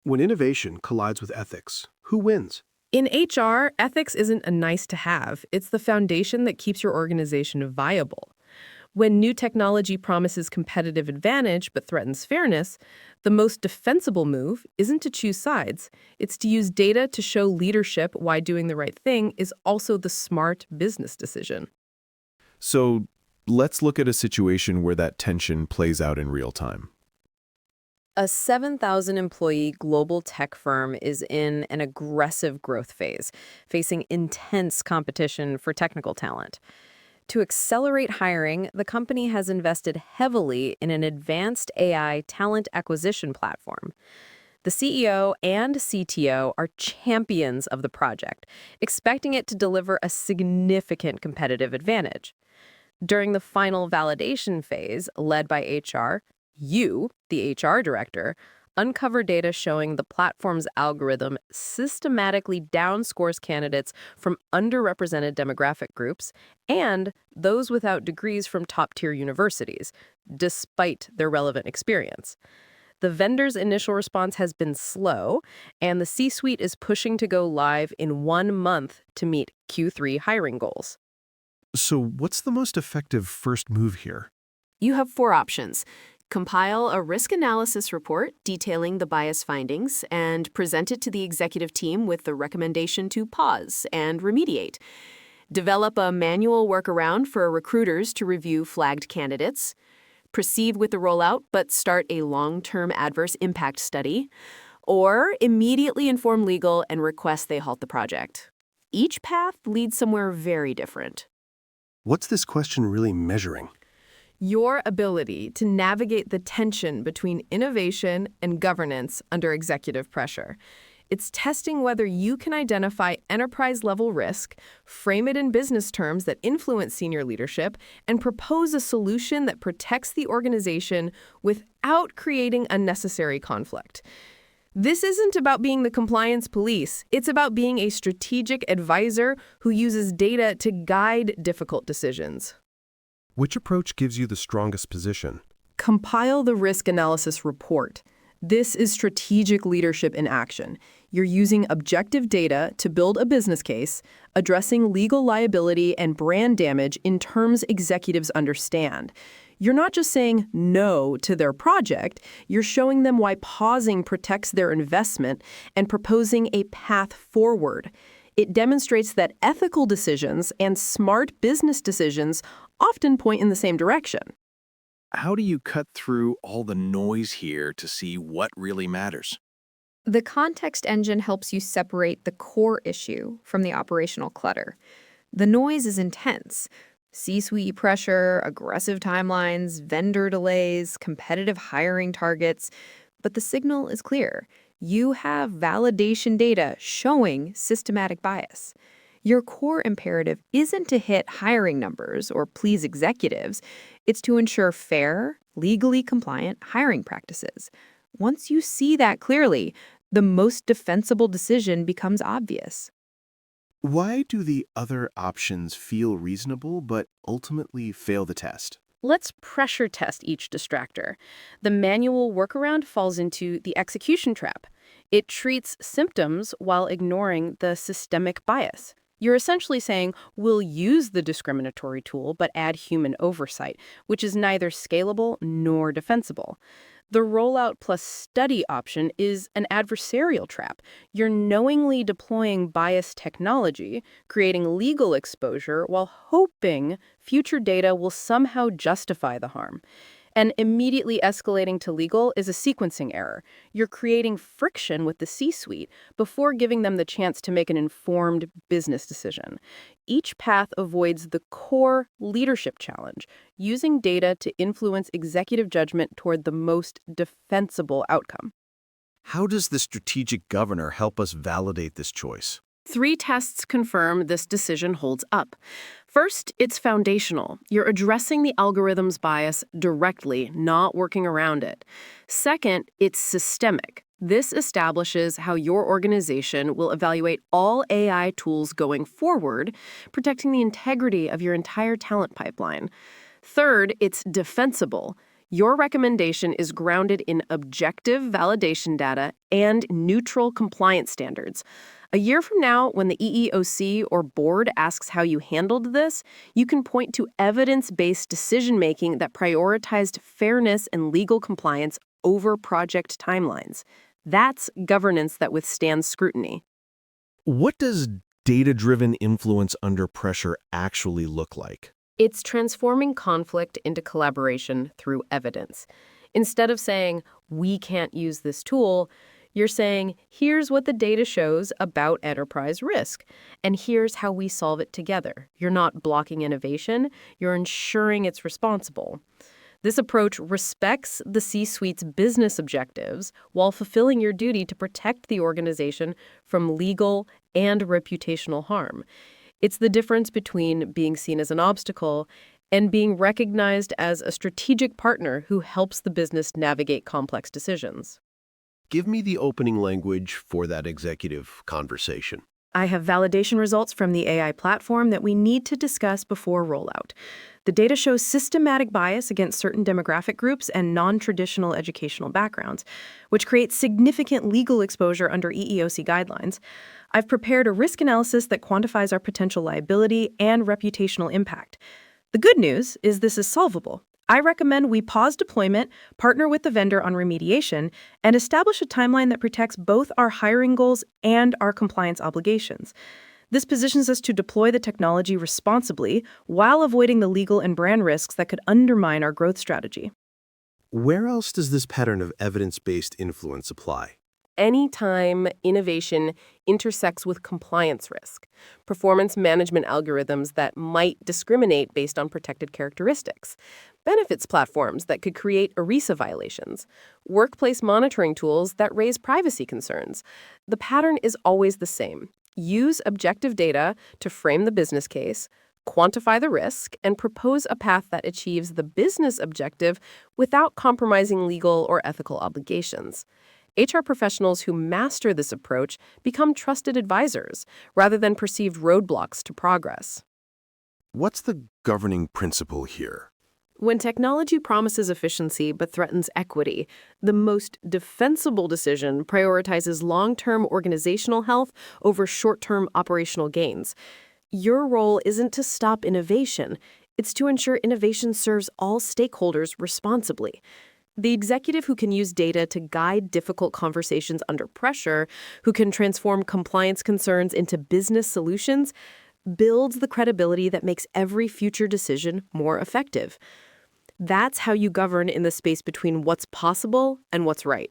When innovation collides with ethics, who wins? In HR, ethics isn't a nice to have. It's the foundation that keeps your organization viable. When new technology promises competitive advantage but threatens fairness, the most defensible move isn't to choose sides. It's to use data to show leadership why doing the right thing is also the smart business decision. So let's look at a situation where that tension plays out in real time. A 7,000-employee global tech firm is in an aggressive growth phase, facing intense competition for technical talent. To accelerate hiring, the company has invested heavily in an advanced AI talent acquisition platform. The CEO and CTO are champions of the project, expecting it to deliver a significant competitive advantage. During the final validation phase, led by HR, you, the HR director, uncover data showing the platform's algorithm systematically downscores candidates from underrepresented demographic groups and those without degrees from top-tier universities, despite their relevant experience. The vendor's initial response has been slow, and the C-suite is pushing to go live in 1 month to meet Q3 hiring goals. So what's the most effective first move here? You have 4 options. Compile a risk analysis report detailing the bias findings and present it to the executive team with the recommendation to pause and remediate. Develop a manual workaround for recruiters to review flagged candidates. Proceed with the rollout, but start a long-term adverse impact study. Or immediately inform legal and request they halt the project. Each path leads somewhere very different. What's this question really measuring? Your ability to navigate the tension between innovation and governance under executive pressure. It's testing whether you can identify enterprise-level risk, frame it in business terms that influence senior leadership, and propose a solution that protects the organization without creating unnecessary conflict. This isn't about being the compliance police. It's about being a strategic advisor who uses data to guide difficult decisions. Which approach gives you the strongest position? Compile the risk analysis report. This is strategic leadership in action. You're using objective data to build a business case, addressing legal liability and brand damage in terms executives understand. You're not just saying no to their project, you're showing them why pausing protects their investment and proposing a path forward. It demonstrates that ethical decisions and smart business decisions often point in the same direction. How do you cut through all the noise here to see what really matters? The context engine helps you separate the core issue from the operational clutter. The noise is intense. C-suite pressure, aggressive timelines, vendor delays, competitive hiring targets. But the signal is clear. You have validation data showing systematic bias. Your core imperative isn't to hit hiring numbers or please executives. It's to ensure fair, legally compliant hiring practices. Once you see that clearly, the most defensible decision becomes obvious. Why do the other options feel reasonable but ultimately fail the test? Let's pressure test each distractor. The manual workaround falls into the execution trap. It treats symptoms while ignoring the systemic bias. You're essentially saying, we'll use the discriminatory tool but add human oversight, which is neither scalable nor defensible. The rollout plus study option is an adversarial trap. You're knowingly deploying biased technology, creating legal exposure while hoping future data will somehow justify the harm. And immediately escalating to legal is a sequencing error. You're creating friction with the C-suite before giving them the chance to make an informed business decision. Each path avoids the core leadership challenge, using data to influence executive judgment toward the most defensible outcome. How does the strategic governor help us validate this choice? 3 tests confirm this decision holds up. First, it's foundational. You're addressing the algorithm's bias directly, not working around it. Second, it's systemic. This establishes how your organization will evaluate all AI tools going forward, protecting the integrity of your entire talent pipeline. Third, it's defensible. Your recommendation is grounded in objective validation data and neutral compliance standards. A year from now, when the EEOC or board asks how you handled this, you can point to evidence-based decision-making that prioritized fairness and legal compliance over project timelines. That's governance that withstands scrutiny. What does data-driven influence under pressure actually look like? It's transforming conflict into collaboration through evidence. Instead of saying, we can't use this tool, you're saying, here's what the data shows about enterprise risk, and here's how we solve it together. You're not blocking innovation, you're ensuring it's responsible. This approach respects the C-suite's business objectives while fulfilling your duty to protect the organization from legal and reputational harm. It's the difference between being seen as an obstacle and being recognized as a strategic partner who helps the business navigate complex decisions. Give me the opening language for that executive conversation. I have validation results from the AI platform that we need to discuss before rollout. The data shows systematic bias against certain demographic groups and non-traditional educational backgrounds, which creates significant legal exposure under EEOC guidelines. I've prepared a risk analysis that quantifies our potential liability and reputational impact. The good news is this is solvable. I recommend we pause deployment, partner with the vendor on remediation, and establish a timeline that protects both our hiring goals and our compliance obligations. This positions us to deploy the technology responsibly while avoiding the legal and brand risks that could undermine our growth strategy. Where else does this pattern of evidence-based influence apply? Anytime innovation intersects with compliance risk, performance management algorithms that might discriminate based on protected characteristics, benefits platforms that could create ERISA violations, workplace monitoring tools that raise privacy concerns. The pattern is always the same. Use objective data to frame the business case, quantify the risk, and propose a path that achieves the business objective without compromising legal or ethical obligations. HR professionals who master this approach become trusted advisors rather than perceived roadblocks to progress. What's the governing principle here? When technology promises efficiency but threatens equity, the most defensible decision prioritizes long-term organizational health over short-term operational gains. Your role isn't to stop innovation. It's to ensure innovation serves all stakeholders responsibly. The executive who can use data to guide difficult conversations under pressure, who can transform compliance concerns into business solutions, builds the credibility that makes every future decision more effective. That's how you govern in the space between what's possible and what's right.